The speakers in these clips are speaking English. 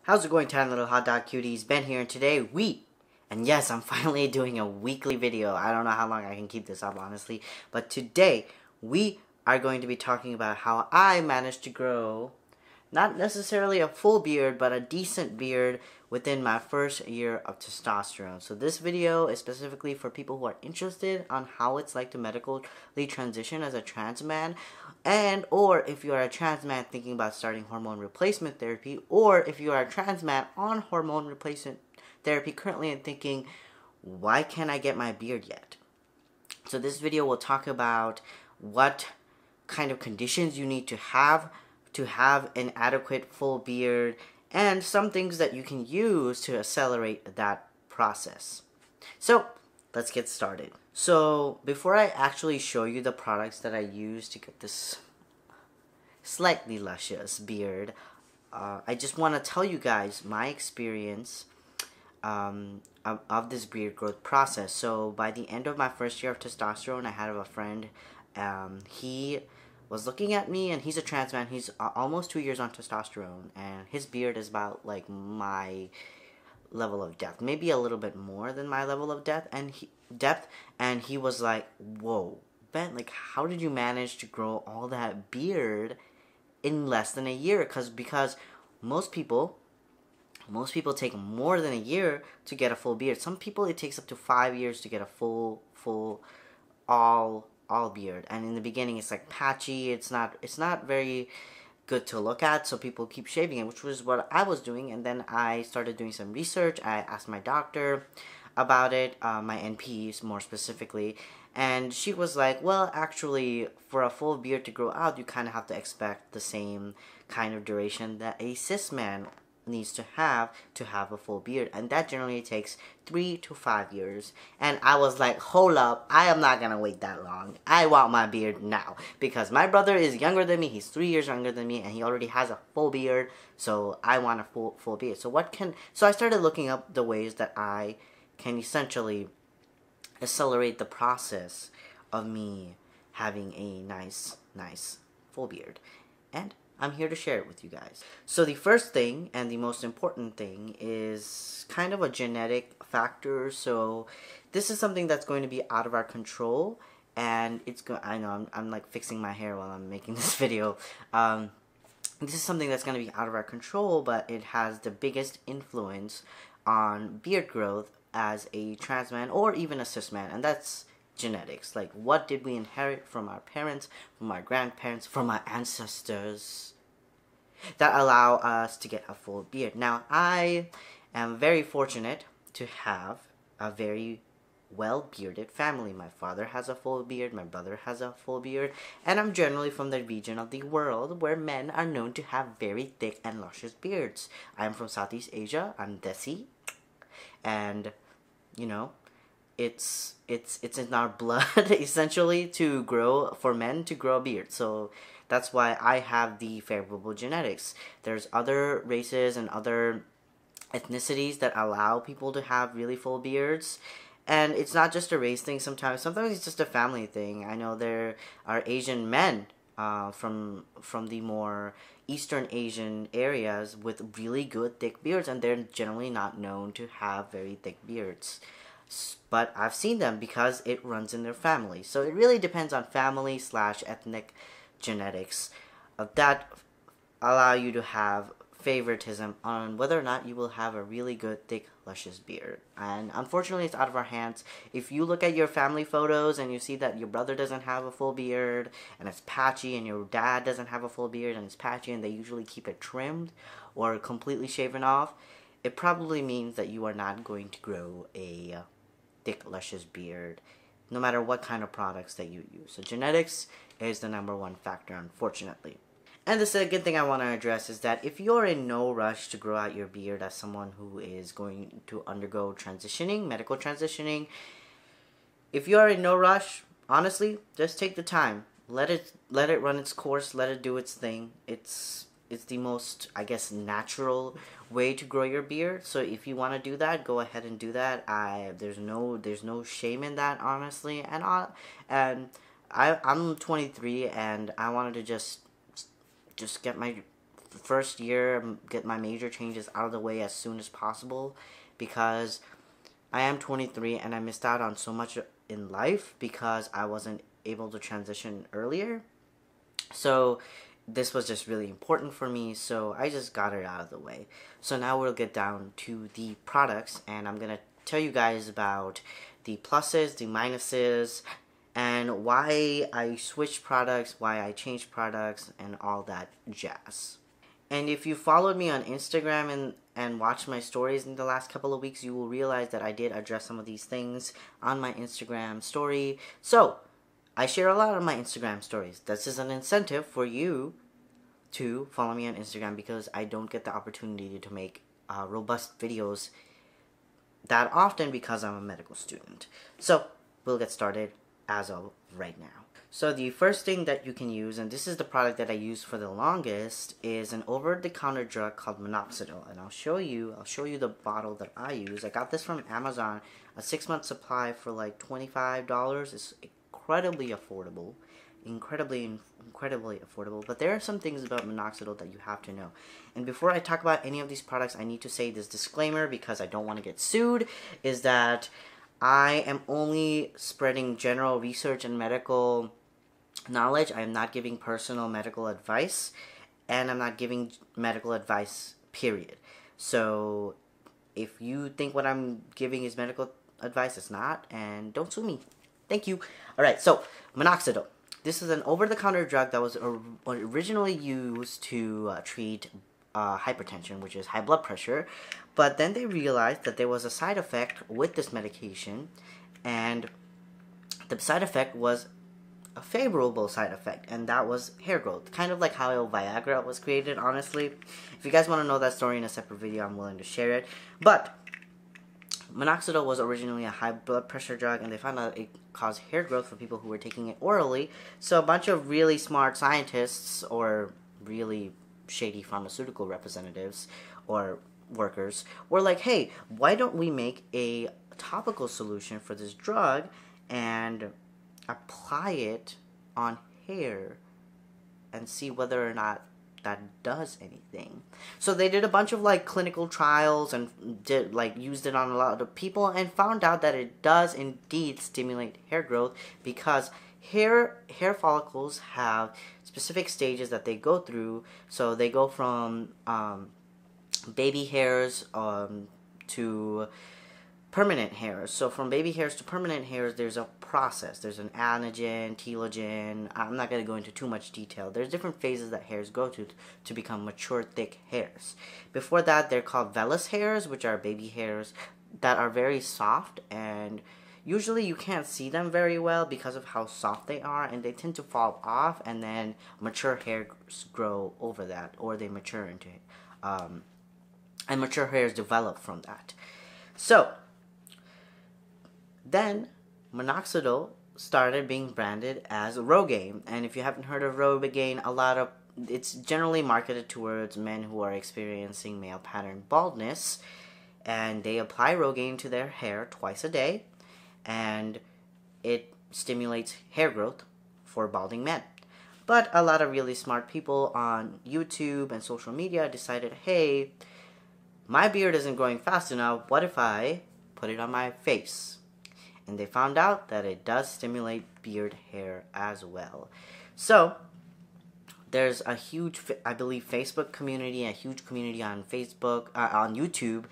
How's it going, tiny little hot dog cuties? Ben here, and today and yes, I'm finally doing a weekly video. I don't know how long I can keep this up, honestly, but today we are going to be talking about how I managed to grow not necessarily a full beard, but a decent beard within my first year of testosterone. So this video is specifically for people who are interested on how it's like to medically transition as a trans man, and or if you are a trans man thinking about starting hormone replacement therapy, or if you are a trans man on hormone replacement therapy currently and thinking, why can't I get my beard yet? So this video will talk about what kind of conditions you need to have an adequate full beard, and some things that you can use to accelerate that process. So let's get started. So before I actually show you the products that I use to get this slightly luscious beard, I just want to tell you guys my experience of this beard growth process. So by the end of my first year of testosterone, I had a friend, he was looking at me, and he's a trans man. He's almost 2 years on testosterone, and his beard is about like my level of depth, maybe a little bit more than my level of depth. And he was like, "Whoa, Ben, like, how did you manage to grow all that beard in less than a year?" Because most people take more than a year to get a full beard. Some people it takes up to 5 years to get a full all beard, and in the beginning it's like patchy. It's not very good to look at, so people keep shaving it, which was what I was doing. And then I started doing some research. I asked my doctor about it, my NP more specifically, and she was like, well, actually, for a full beard to grow out, you kind of have to expect the same kind of duration that a cis man needs to have a full beard, and that generally takes 3 to 5 years. And I was like, hold up, I am not gonna wait that long. I want my beard now, because my brother is younger than me. He's 3 years younger than me, and he already has a full beard, so I want a full beard. So I started looking up the ways that I can essentially accelerate the process of me having a nice full beard, and I'm here to share it with you guys. So the first thing, and the most important thing, is kind of a genetic factor. So this is something that's going to be out of our control, and I know I'm like fixing my hair while I'm making this video. This is something that's going to be out of our control, but it has the biggest influence on beard growth as a trans man or even a cis man, and that's genetics. Like, what did we inherit from our parents, from our grandparents, from our ancestors, that allow us to get a full beard? Now, I am very fortunate to have a very well-bearded family. My father has a full beard, my brother has a full beard, and I'm generally from the region of the world where men are known to have very thick and luscious beards. I am from Southeast Asia. I'm Desi, and you know, it's in our blood essentially for men to grow a beard. So that's why I have the favorable genetics. There's other races and other ethnicities that allow people to have really full beards, and it's not just a race thing. Sometimes it's just a family thing. I know there are Asian men from the more Eastern Asian areas with really good thick beards, and they're generally not known to have very thick beards. But I've seen them because it runs in their family. So it really depends on family/ethnic genetics that allow you to have favoritism on whether or not you will have a really good, thick, luscious beard. And unfortunately, it's out of our hands. If you look at your family photos and you see that your brother doesn't have a full beard and it's patchy, and your dad doesn't have a full beard and it's patchy, and they usually keep it trimmed or completely shaven off, it probably means that you are not going to grow a thick, luscious beard, no matter what kind of products that you use. So genetics is the #1 factor, unfortunately. And the second thing I want to address is that if you're in no rush to grow out your beard as someone who is going to undergo medical transitioning, if you're in no rush, honestly, just take the time. Let it run its course, let it do its thing. It's the most, I guess, natural way to grow your beard. So if you want to do that, go ahead and do that. There's no shame in that, honestly. And I'm 23, and I wanted to just get my first year, get my major changes out of the way as soon as possible, because I am 23 and I missed out on so much in life because I wasn't able to transition earlier. So this was just really important for me, so I just got it out of the way. So now we'll get down to the products, and I'm gonna tell you guys about the pluses, the minuses, and why I switched products, why I changed products, and all that jazz. And if you followed me on Instagram and watched my stories in the last couple of weeks, you will realize that I did address some of these things on my Instagram story. So, I share a lot on my Instagram stories. This is an incentive for you to follow me on Instagram, because I don't get the opportunity to make robust videos that often because I'm a medical student. So, we'll get started as of right now. So the first thing that you can use, and this is the product that I used for the longest, is an over-the-counter drug called minoxidil. And I'll show you the bottle that I use. I got this from Amazon, a 6-month supply for like $25. It's incredibly affordable. Incredibly affordable. But there are some things about minoxidil that you have to know. And before I talk about any of these products, I need to say this disclaimer, because I don't want to get sued, is that I am only spreading general research and medical knowledge. I am not giving personal medical advice, and I'm not giving medical advice, period. So if you think what I'm giving is medical advice, it's not, and don't sue me. Thank you. Alright, so minoxidil. This is an over-the-counter drug that was originally used to treat hypertension, which is high blood pressure, but then they realized that there was a side effect with this medication, and the side effect was a favorable side effect, and that was hair growth. Kind of like how Viagra was created, honestly. If you guys want to know that story in a separate video, I'm willing to share it. But minoxidil was originally a high blood pressure drug, and they found out it caused hair growth for people who were taking it orally. So a bunch of really smart scientists, or really shady pharmaceutical representatives or workers, were like, hey, why don't we make a topical solution for this drug and apply it on hair and see whether or not that does anything. So they did a bunch of like clinical trials and used it on a lot of people, and found out that it does indeed stimulate hair growth, because hair follicles have specific stages that they go through. So they go from baby hairs to permanent hairs. So from baby hairs to permanent hairs, there's a process. There's an anagen, telogen. I'm not going to go into too much detail. There's different phases that hairs go to become mature, thick hairs. Before that, they're called vellus hairs, which are baby hairs that are very soft, and usually you can't see them very well because of how soft they are, and they tend to fall off, and then mature hairs grow over that, or they mature into and mature hairs develop from that. So then minoxidil started being branded as Rogaine, and if you haven't heard of Rogaine, it's generally marketed towards men who are experiencing male pattern baldness, and they apply Rogaine to their hair twice a day, and it stimulates hair growth for balding men. But a lot of really smart people on YouTube and social media decided, hey, my beard isn't growing fast enough, what if I put it on my face? And they found out that it does stimulate beard hair as well. So there's a huge, I believe, Facebook community, a huge community on Facebook, on YouTube,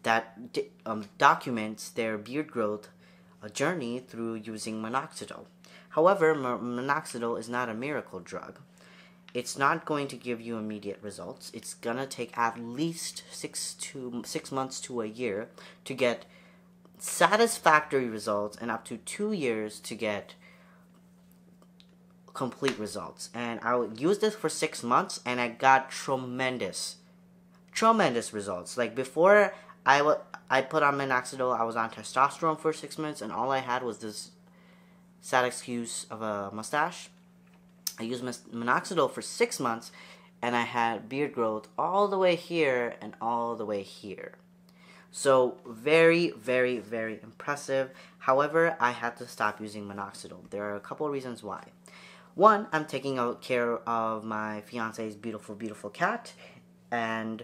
that documents their beard growth journey through using minoxidil. However, minoxidil is not a miracle drug. It's not going to give you immediate results. It's gonna take at least 6 months to a year to get satisfactory results, and up to 2 years to get complete results. And I used this for 6 months, and I got tremendous results. Like before I put on minoxidil, I was on testosterone for 6 months, and all I had was this sad excuse of a mustache. I used minoxidil for 6 months, and I had beard growth all the way here and all the way here. So very, very, very impressive. However, I had to stop using minoxidil. There are a couple of reasons why. One, I'm taking care of my fiance's beautiful cat, and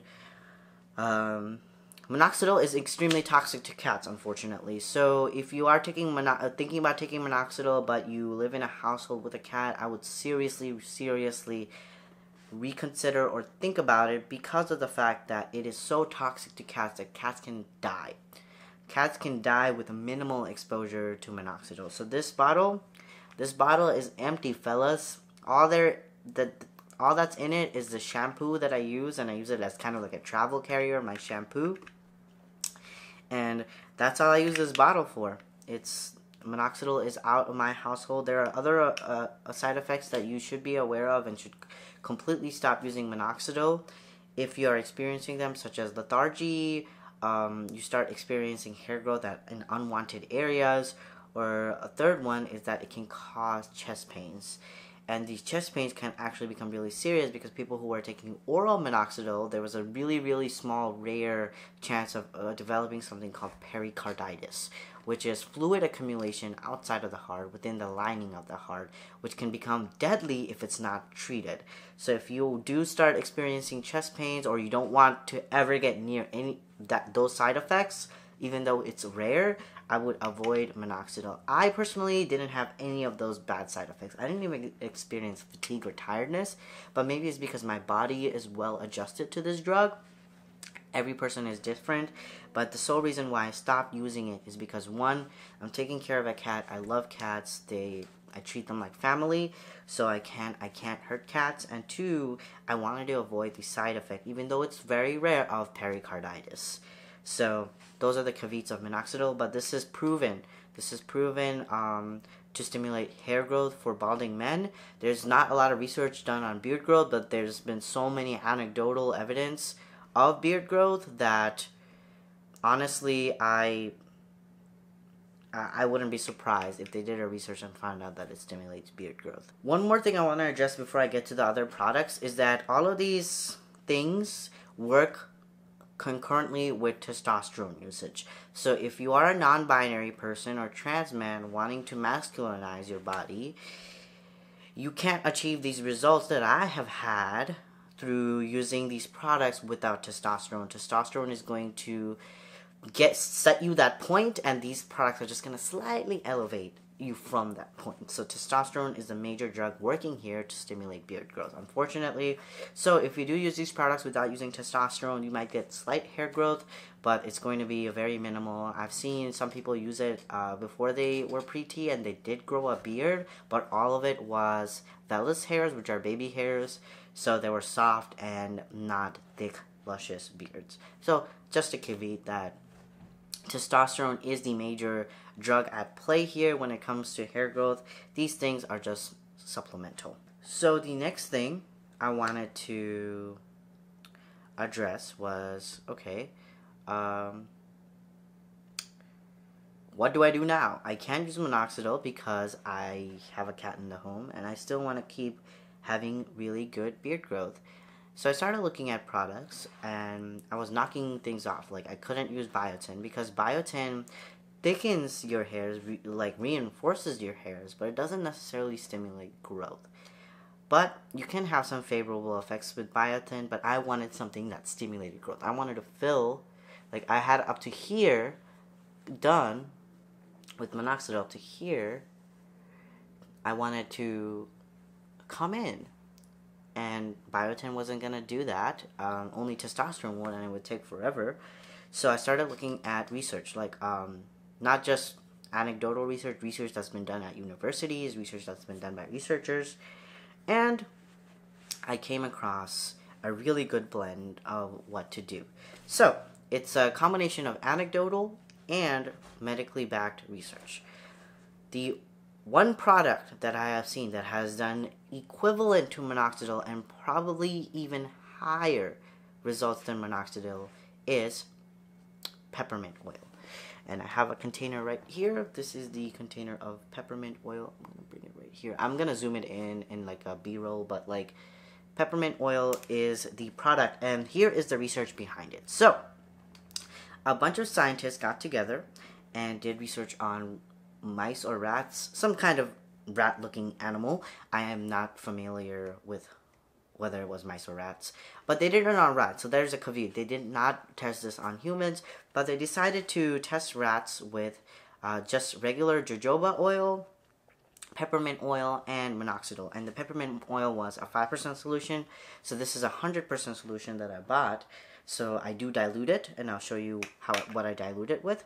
minoxidil is extremely toxic to cats, unfortunately. So if you are thinking about taking minoxidil, but you live in a household with a cat, I would seriously reconsider or think about it, because of the fact that it is so toxic to cats that cats can die. Cats can die with minimal exposure to minoxidil. So this bottle is empty, fellas. All that's in it is the shampoo that I use, and I use it as kind of like a travel carrier, my shampoo. And that's all I use this bottle for. Minoxidil is out of my household. There are other side effects that you should be aware of and should completely stop using minoxidil if you are experiencing them, such as lethargy, you start experiencing hair growth in unwanted areas, or a third one is that it can cause chest pains. And these chest pains can actually become really serious because people who are taking oral minoxidil, there was a really small, rare chance of developing something called pericarditis, which is fluid accumulation outside of the heart, within the lining of the heart, which can become deadly if it's not treated. So if you do start experiencing chest pains, or you don't want to ever get near those side effects, even though it's rare, I would avoid minoxidil. I personally didn't have any of those bad side effects. I didn't even experience fatigue or tiredness, but maybe it's because my body is well adjusted to this drug. Every person is different, but the sole reason why I stopped using it is because, one, I'm taking care of a cat. I love cats. I treat them like family, so I can't hurt cats. And two, I wanted to avoid the side effect, even though it's very rare, of pericarditis. So those are the caveats of minoxidil, but this is proven. To stimulate hair growth for balding men. There's not a lot of research done on beard growth, but there's been so many anecdotal evidence of beard growth that honestly I wouldn't be surprised if they did a research and found out that it stimulates beard growth. One more thing I want to address before I get to the other products is that all of these things work concurrently with testosterone usage. So if you are a non-binary person or trans man wanting to masculinize your body, you can't achieve these results that I have had through using these products without testosterone. Testosterone is going to set you that point, and these products are just going to slightly elevate you from that point. So testosterone is the major drug working here to stimulate beard growth, unfortunately. So if you do use these products without using testosterone, you might get slight hair growth, but it's going to be very minimal. I've seen some people use it before they were preteen, and they did grow a beard, but all of it was vellus hairs, which are baby hairs, so they were soft and not thick, luscious beards. So just a caveat that testosterone is the major drug at play here when it comes to hair growth. These things are just supplemental. So the next thing I wanted to address was, okay, what do I do now? I can't use minoxidil because I have a cat in the home, and I still want to keep having really good beard growth. So I started looking at products, and I was knocking things off. Like, I couldn't use biotin because biotin thickens your hairs, reinforces your hairs, but it doesn't necessarily stimulate growth. But you can have some favorable effects with biotin, but I wanted something that stimulated growth. I wanted to fill, like, I had up to here done with minoxidil up to here. I wanted to come in. And biotin wasn't going to do that. Only testosterone would, and it would take forever. So I started looking at research, like not just anecdotal research that's been done at universities, research that's been done by researchers. And I came across a really good blend of what to do. So it's a combination of anecdotal and medically backed research. The one product that I have seen that has done equivalent to minoxidil and probably even higher results than minoxidil is peppermint oil. And I have a container right here. This is the container of peppermint oil. I'm going to bring it right here. I'm going to zoom it in like a B-roll, but like peppermint oil is the product, and here is the research behind it. So a bunch of scientists got together and did research on mice or rats, some kind of rat-looking animal. I am not familiar with whether it was mice or rats, but they did it on rats, so there's a caveat. They did not test this on humans, but they decided to test rats with just regular jojoba oil, peppermint oil, and minoxidil. And the peppermint oil was a 5% solution, so this is a 100% solution that I bought. So I do dilute it, and I'll show you what I dilute it with.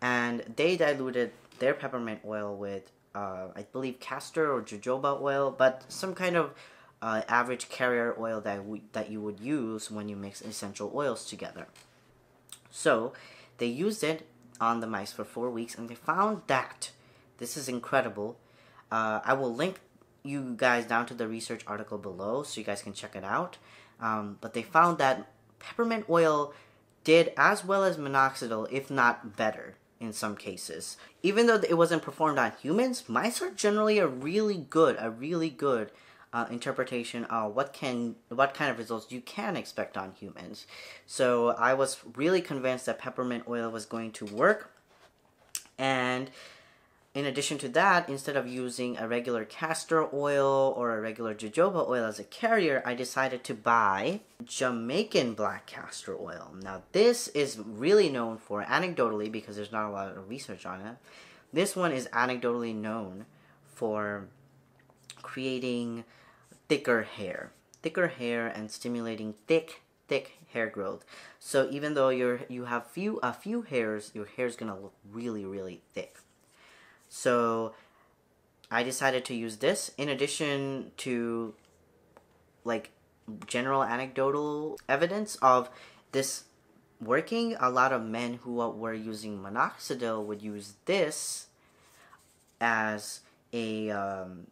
And they diluted their peppermint oil with, I believe, castor or jojoba oil, but some kind of average carrier oil that you would use when you mix essential oils together. So they used it on the mice for 4 weeks, and they found that, this is incredible. I will link you guys down to the research article below so you guys can check it out. But they found that peppermint oil did as well as minoxidil, if not better in some cases. Even though it wasn't performed on humans, mice are generally a really good interpretation of what kind of results you can expect on humans. So I was really convinced that peppermint oil was going to work. And in addition to that, instead of using a regular castor oil or a regular jojoba oil as a carrier, I decided to buy Jamaican black castor oil. Now this is really known for, anecdotally, because there's not a lot of research on it, this one is anecdotally known for creating thicker hair and stimulating thick hair growth. So even though you have a few hairs, your hair is gonna look really thick. So I decided to use this in addition to like general anecdotal evidence of this working. A lot of men who were using minoxidil would use this as a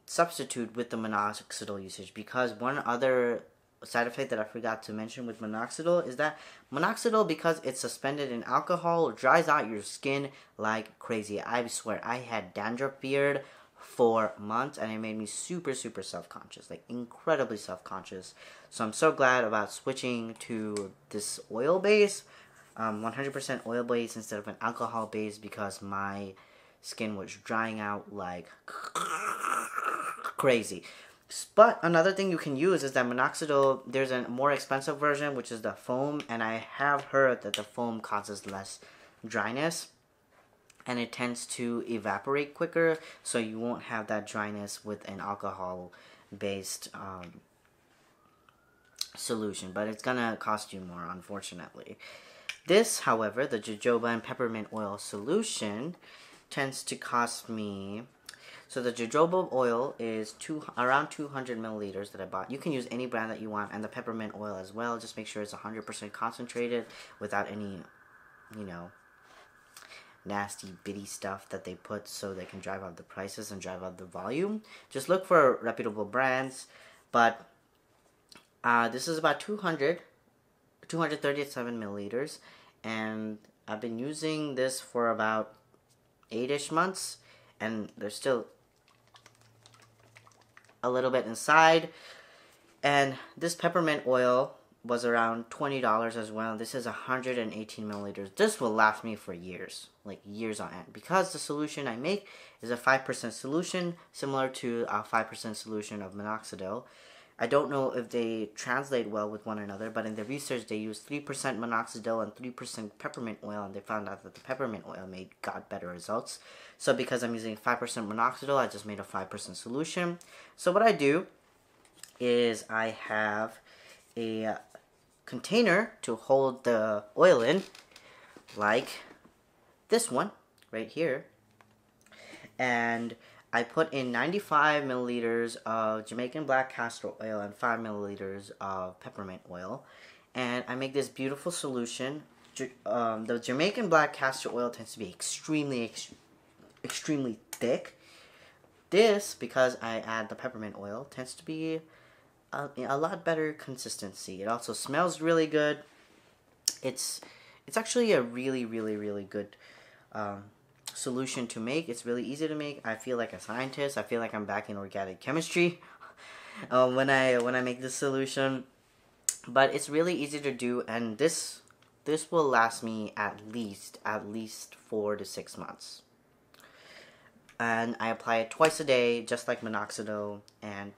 substitute with the minoxidil usage, because one other side effect that I forgot to mention with minoxidil is that minoxidil, because it's suspended in alcohol, dries out your skin like crazy. I swear, I had dandruff beard for months, and it made me super self-conscious, like incredibly self-conscious. So I'm so glad about switching to this oil base, 100% oil base instead of an alcohol base, because my skin was drying out like crazy. But another thing you can use is that minoxidil, there's a more expensive version, which is the foam, and I have heard that the foam causes less dryness, and it tends to evaporate quicker, so you won't have that dryness with an alcohol-based solution, but it's gonna cost you more, unfortunately. This, however, the jojoba and peppermint oil solution, tends to cost me... So the jojoba oil is around 200 milliliters that I bought. You can use any brand that you want, and the peppermint oil as well. Just make sure it's 100% concentrated without any, you know, nasty bitty stuff that they put so they can drive up the prices and drive up the volume. Just look for reputable brands. But this is about 237 milliliters, and I've been using this for about 8-ish months, and there's still a little bit inside. And this peppermint oil was around $20 as well. This is 118 milliliters. This will last me for years, like years on end, because the solution I make is a 5% solution, similar to a 5% solution of minoxidil. I don't know if they translate well with one another, but in the research they used 3% minoxidil and 3% peppermint oil, and they found out that the peppermint oil got better results. So because I'm using 5% minoxidil, I just made a 5% solution. So what I do is I have a container to hold the oil in, like this one right here, and I put in 95 milliliters of Jamaican black castor oil and 5 milliliters of peppermint oil, and I make this beautiful solution. The Jamaican black castor oil tends to be extremely thick. This, because I add the peppermint oil, tends to be a lot better consistency. It also smells really good. It's actually a really good solution to make. It's really easy to make. I feel like a scientist. I feel like I'm back in organic chemistry when I make this solution. But it's really easy to do, and this will last me at least 4 to 6 months. and I apply it twice a day, just like minoxidil. And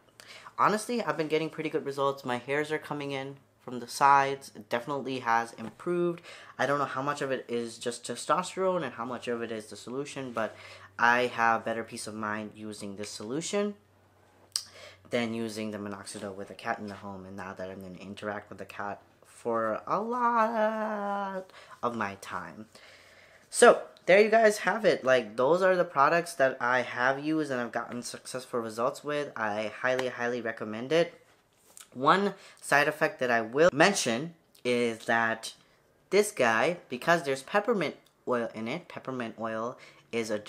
honestly, I've been getting pretty good results. My hairs are coming in from the sides. It definitely has improved. I don't know how much of it is just testosterone and how much of it is the solution, but I have better peace of mind using this solution than using the minoxidil with a cat in the home. And now that I'm going to interact with the cat for a lot of my time. So there you guys have it. Like, those are the products that I have used and I've gotten successful results with. I highly recommend it. One side effect that I will mention is that this guy, because there's peppermint oil in it, peppermint oil is a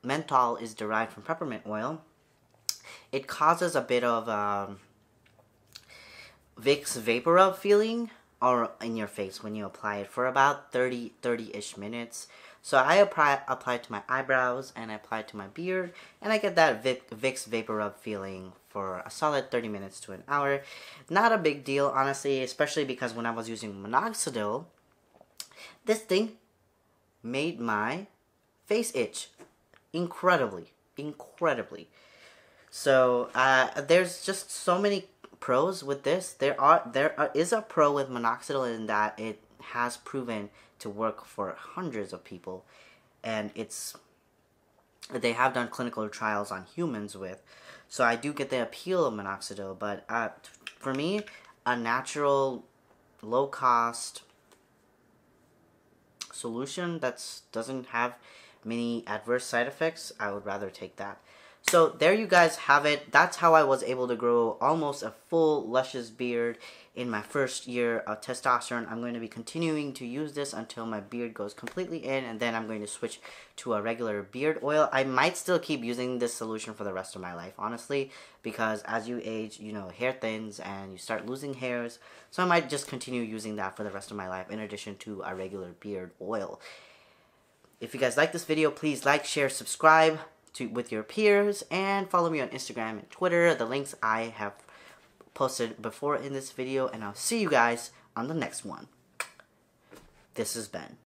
menthol is derived from peppermint oil. It causes a bit of Vicks VapoRub feeling or in your face when you apply it for about 30-ish minutes. So I apply it to my eyebrows and I apply it to my beard, and I get that Vicks VapoRub feeling for a solid 30 minutes to an hour. Not a big deal, honestly, especially because when I was using minoxidil, this thing made my face itch incredibly. So there's just so many pros with this. There is a pro with minoxidil in that it has proven to work for hundreds of people, and they have done clinical trials on humans with. So I do get the appeal of minoxidil, but for me, a natural, low-cost solution that doesn't have many adverse side effects, I would rather take that. So there you guys have it. That's how I was able to grow almost a full luscious beard in my first year of testosterone. I'm going to be continuing to use this until my beard goes completely in, and then I'm going to switch to a regular beard oil. I might still keep using this solution for the rest of my life, honestly, because as you age, you know, hair thins and you start losing hairs. So I might just continue using that for the rest of my life in addition to a regular beard oil. If you guys like this video, please like, share, subscribe with your peers, and follow me on Instagram and Twitter. The links I have posted before in this video, and I'll see you guys on the next one. This is Ben.